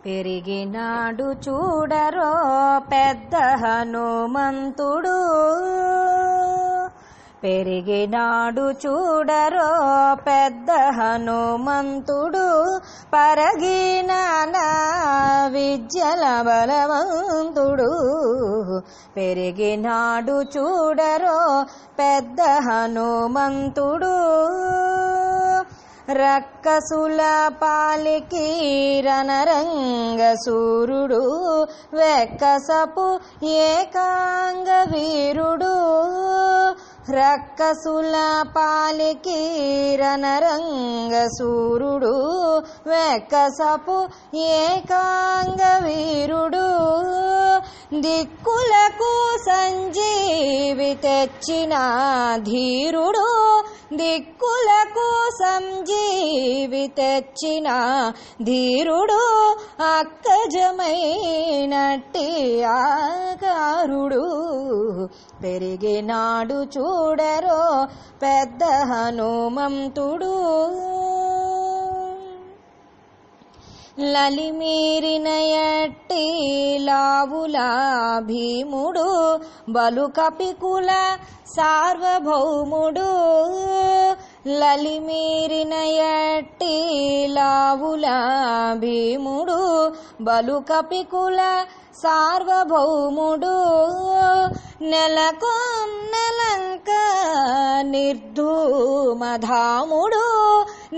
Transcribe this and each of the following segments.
పెరిగినాడు చూడరో పెద్ద హనుమంతుడు, పెరిగినాడు చూడరో పెద్ద హనుమంతుడు, పరగిన విద్యల బలవంతుడు. పెరిగినాడు చూడరో పెద్ద హనుమంతుడు, రక్కసుల పాలికి రణరంగ సూరుడు, వెక్కసపు ఏకాంగ వీరుడు. రక్కసుల పాలికి రణరంగ సూరుడు, వెక్కసపు ఏకాంగ వీరుడు. దిక్కులకు సంజీవి తెచ్చిన ధీరుడు, దిక్కులకు సంజీవి తెచ్చిన ధీరుడు. అక్కజమైనట్టి ఆకారుడు, పెరిగినాడు చూడరో పెద్ద హనుమంతుడు. లలిమీరిన ఎట్టి లావుల భీముడు, బలుకపికుల సార్వభౌముడు. లలిమీరిన ఎట్టి లావుల భీముడు, బలుకపికుల సార్వభౌముడు. నెలకొన్నెలంక నిర్ధూమధాముడు,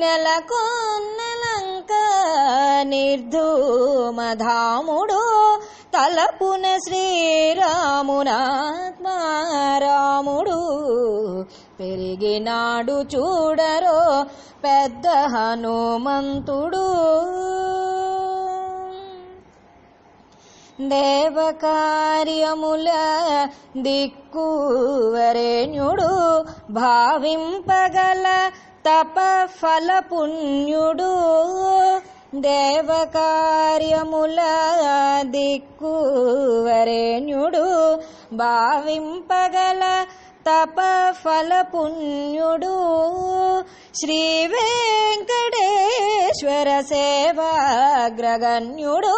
నెలకొన్నెలంక నిర్ధూమధాముడు. తలపున శ్రీరామునాత్మారాముడు, పెరిగినాడు చూడరో పెద్ద హనుమంతుడు. దేవకార్యముల దిక్కువరేణ్యుడు, భావింపగల తపఫల పుణ్యుడు. దేవకార్యముల దిక్కువరేణ్యుడు, భావింపగల తపఫల పుణ్యుడు. శ్రీ వెంకటేశ్వర సేవాగ్రగణ్యుడు,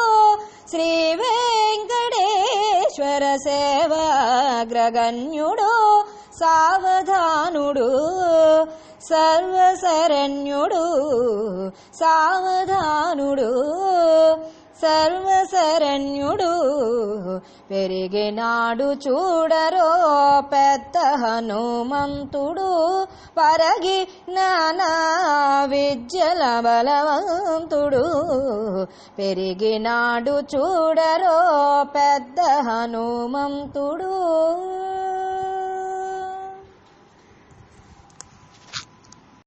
శ్రీ వెంకటేశ్వర సేవాగ్రగణ్యుడు. సావధానుడు సర్వశరణ్యుడు, సావధానుడు సర్వశరణ్యుడు. పెరిగినాడు చూడరో పెద్ద హనుమంతుడు, పరగి నానా విద్యల బలవంతుడు. పెరిగినాడు చూడరో పెద్ద హనుమంతుడు.